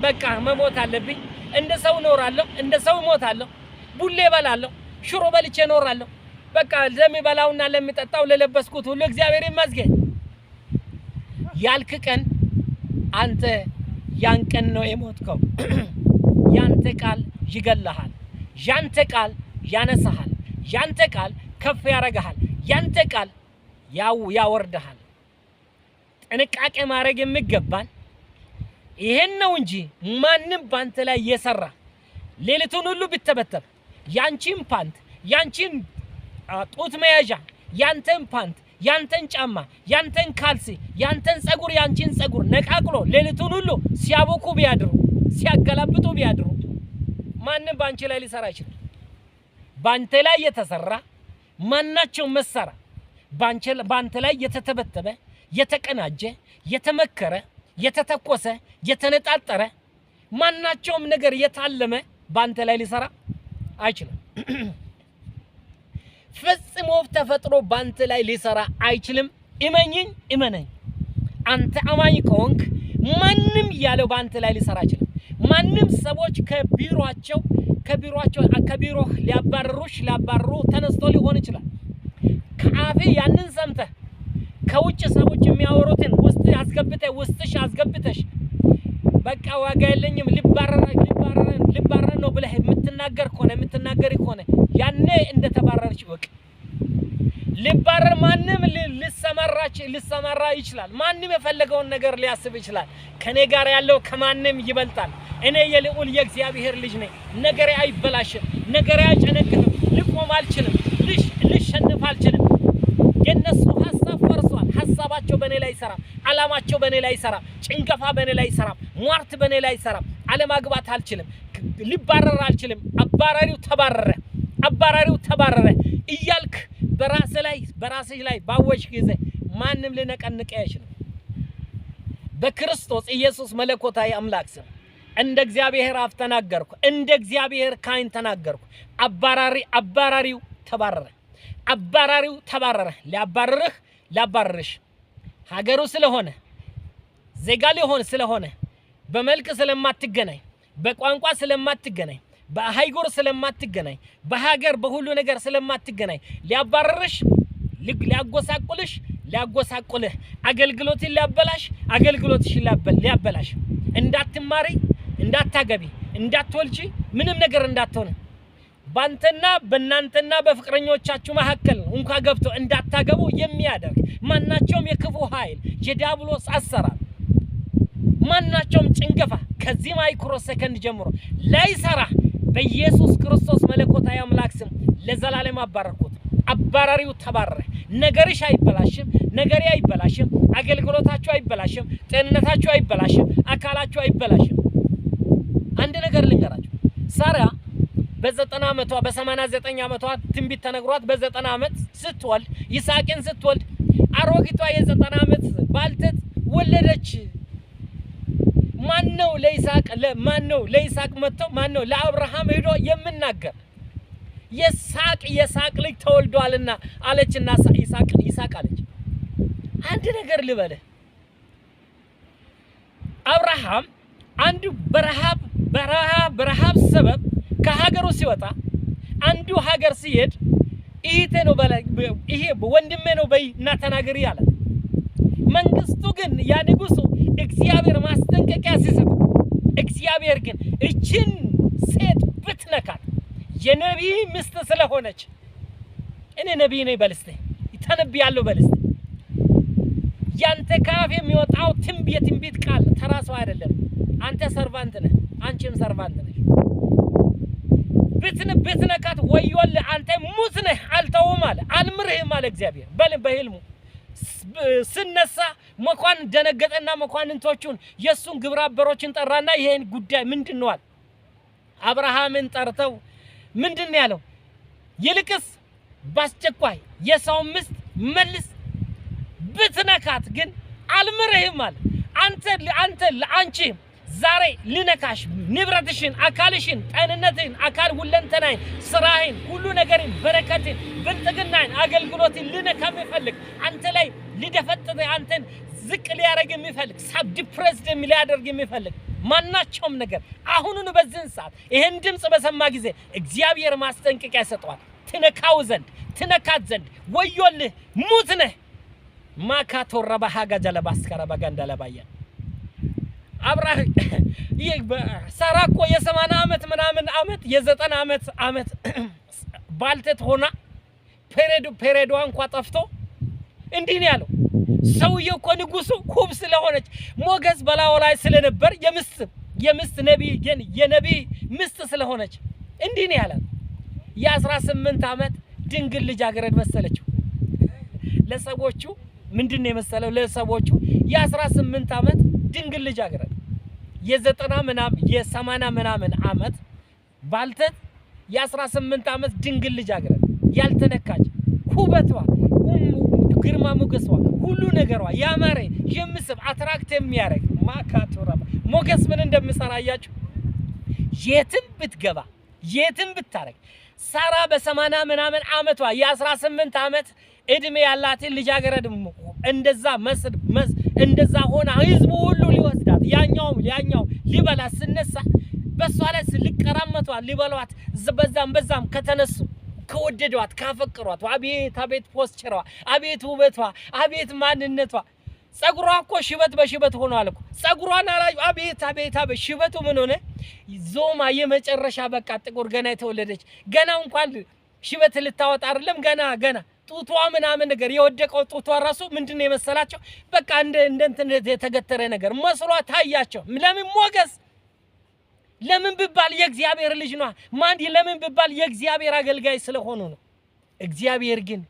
በቃ መሞት አለብኝ እንደ ሰው ኖራለሁ እንደ ሰው ሞታለሁ ቡሌ በላለሁ ሽሮ በልቼ ኖራለሁ በቃ ለሚበላውና ለሚጠጣው ለለበስኩት ሁሉ እግዚአብሔር ይመስገን ያልክ ቀን አንተ ያን ቀን ነው የሞትከው ያንተ ቃል ይገለሃል ያንተ ቃል ያነሳሃል ያንተ ቃል ከፍ ያረጋሃል ያንተ ቃል ያወርዳሃል ጥንቃቄ ማድረግ የሚገባን ይሄን ነው እንጂ ማንንም ባንተ ላይ የሰራ ሌሊቱን ሁሉ ቢተበተብ ያንቺን ፓንት ያንቺን ጡት መያዣ ያንተን ፓንት ያንተን ጫማ ያንተን ካልሲ ያንተን ጸጉር ያንቺን ጸጉር ነቃቅሎ ሌሊቱን ሁሉ ሲያቦኩ ቢያድሩ ሲያገላብጡ ቢያድሩ ማንንም ባንቺ ላይ ሊሰራ ይችላል ባንተ ላይ የተሰራ ማናቸው መሰራ ባንተ ላይ የተተበተበ የተቀናጀ የተመከረ የተተኮሰ የተነጣጠረ ማናቸውም ነገር የታለመ ባንተ ላይ ሊሰራ አይችልም ፈጽሞ ተፈጥሮ ባንተ ላይ ሊሰራ አይችልም እመነኝ አንተ አማኝ ከሆንክ ማንንም ያለው ባንተ ላይ ሊሰራ አይችልም ማንንም ሰዎች ከቢሮ ሊያባርሩ ተነስቶ ሊሆን ይችላል ከአፌ ያንን ሰምተህ ከውጭ ሰዎች የሚያወሩትን ውስጥሽ አስገብተሽ በቃ ዋጋ የለኝም ሊባረር ነው ብለህ የምትናገር ከሆነ ያኔ እንደተባረርሽ ወቅ ሊባረር ማንንም ሊሰማራ ይችላል ማንንም የፈለገውን ነገር ሊያስብ ይችላል ከኔ ጋር ያለው ከማንንም ይበልጣል እኔ የልዑል የእግዚአብሔር ልጅ ነኝ ነገሬ አይበላሽም ነገሬ አይጨነቅም ልቆም አልችልም ልሸነፍ አልችልም የነሱ ሐሳብ ፈርሷል ሐሳባቸው በኔ ላይ ይሰራ አላማቸው በኔ ላይ ይሰራ ጭንገፋ በኔ ላይ ይሰራ ሟርት በኔ ላይ ይሰራ አለማግባት አልችልም ሊባረር አልችልም አባራሪው ተባረረ እያልክ በራስህ ላይ ባወሽ ጊዜ ማንንም ሊነቀንቅ አይችልም በክርስቶስ ኢየሱስ መለኮታዊ አምላክ ስም እንደ እግዚአብሔር አፍ ተናገርኩ እንደ እግዚአብሔር ካይን ተናገርኩ አባራሪው ተባረረ ሊያባርርሽ ሀገሩ ስለሆነ ዜጋ ሊሆን ስለሆነ በመልክ ስለማትገናኝ በቋንቋ ስለማትገናኝ በአይጎር ስለማትገናኝ በሀገር በሁሉ ነገር ስለማትገናኝ ሊያባርርሽ ሊያጎሳቁልህ አገልግሎትን አገልግሎትሽን ሊያበላሽ እንዳትማሪ እንዳታገቢ እንዳትወልጂ ምንም ነገር እንዳትሆነ በእናንተና በፍቅረኞቻችሁ መካከል እንኳን ገብቶ እንዳታገቡ የሚያደርግ ማናቸውም የክፉ ኃይል የዲያብሎስ አሰራር ማናቸውም ጭንገፋ ከዚህ ማይክሮ ሰከንድ ጀምሮ ላይሰራ በኢየሱስ ክርስቶስ መለኮታዊ አምላክ ስም ለዘላለም አባረርኩት አባራሪው ተባረረ ነገርሽ አይበላሽም አገልግሎታችሁ አይበላሽም ጤንነታችሁ አይበላሽም አካላችሁ አይበላሽም አንድ ነገር ልንገራችሁ ሳራ በ90 ዓመቷ በ89 ዓመቷ ትንቢት ተነግሯት በ90 ዓመት ስትወልድ ይስሐቅን ስትወልድ አሮጊቷ የ90 ዓመት ባልቴት ወለደች ማነው ለይስሐቅ መጥቶ ማነው ለአብርሃም ሄዶ የምናገር ይስሐቅ ልጅ ተወልዷልና አለችና ይስሐቅ አለች አንድ ነገር ልበልህ አብርሃም አንዱ በረሃብ ሰበብ ከሀገሩ ሲወጣ አንዱ ሀገር ሲሄድ ይሄ ወንድሜ ነው በይና ተናገሪ ያለ መንግስቱ ግን ያ ንጉሱ እግዚአብሔር ማስጠንቀቂያ ሲሰጥ እግዚአብሔር ግን እቺን ሴት ብትነካት የነቢይ ሚስት ስለሆነች እኔ ነቢይ ነኝ በልስቴ ተነብያለሁ በልስቴ ያንተ ካፍ የሚወጣው ትንቢት ቃል ተራሱ አይደለም አንተ ሰርቫንት ነህ አንቺም ሰርቫንት ነሽ ብትነካት ወዮል አንተ ሙት ነህ አልተውም አለ አልምርህም አለ እግዚአብሔር በህልሙ ስነሳ መኳን ደነገጠና መኳንንቶቹን የሱን ግብረአበሮችን ጠራና ይሄን ጉዳይ ምንድነው አለ አብርሃምን ጠርተው ምንድነው ያለው ይልቅስ ባስቸኳይ የሰው ምስት መልስ ብትነካት ግን አልምርህም አለ አንቺ ዛሬ ልነካሽ ንብረትሽን አካልሽን ጤንነትን አካል ሁለንተናይን ስራህን ሁሉ ነገርን በረከትን ብልጥግናን አገልግሎትን ልነካም ይፈልግ አንተ ላይ ሊደፈጥጥ አንተን ዝቅ ሊያረግ የሚፈልግ ሳብ ዲፕሬስድ ሊያደርግ የሚፈልግ ማናቸውም ነገር አሁኑኑ በዚህን ሰዓት ይሄን ድምጽ በሰማ ጊዜ እግዚአብሔር ማስጠንቀቂያ ይሰጠዋል። ትነካት ዘንድ ወዮልህ ሙት ነህ። ማካቶ ረባሃጋ ጀለባስከረ በገንደለባየ አብራህ ሳራ እኮ የ80 ዓመት ምናምን ዓመት የ90 ዓመት ባልቴት ሆና ፔሬዷ እንኳን ጠፍቶ እንዲህ ነው ያለው። ሰውየው እኮ ንጉሱ ኩብ ስለሆነች ሞገስ በላው ላይ ስለነበር የምስት ነብይ የነብይ ምስት ስለሆነች እንዲህ ነው ያለው። የ18 ዓመት ድንግል ልጅ አገረድ መሰለችው። ለሰቦቹ ምንድነው የመሰለው? ለሰቦቹ የ18 ዓመት ድንግል ልጅ አገረድ የ90 ምናምን የ80 ምናምን ዓመት ባልቴት የ18 ዓመት ድንግል ልጅ አገረድ ያልተነካች ውበቷ ግርማ ሞገሷ ሁሉ ነገሯ ያማረ የምስብ አትራክት የሚያረግ ማካቶራ ሞገስ ምን እንደምሰራ አያችሁ። የትም ብትገባ የትም ብታረግ ሳራ በ80 ምናምን ዓመቷ የ18 ዓመት እድሜ ያላት ልጅ አገረድ እንደዛ እንደዛ ሆና ህዝቡ ሁሉ ሊወስዳት ያኛው ሊበላ ስነሳ በሷ ላይ ሊቀራመቷ ሊበሏት በዛም ከተነሱ ከወደዷት ካፈቀሯት አቤት ፖስቸሯ አቤት ውበቷ አቤት ማንነቷ ጸጉሯ እኮ ሽበት በሽበት ሆኗል እኮ ጸጉሯን አላዩ አቤት ሽበቱ ምን ሆነ? ዞማ የመጨረሻ በቃ ጥቁር ገና የተወለደች ገና እንኳን ሽበት ልታወጣ አይደለም ገና ጡቷ ምናምን ነገር የወደቀው ጡቷ ራሱ ምንድነው የመሰላቸው? በቃ እንትን የተገተረ ነገር መስሏ ታያቸው። ለምን ሞገስ? ለምን ቢባል የእግዚአብሔር ልጅ ነው። ማን ለምን ቢባል የእግዚአብሔር አገልጋይ ስለሆኑ ነው። እግዚአብሔር ግን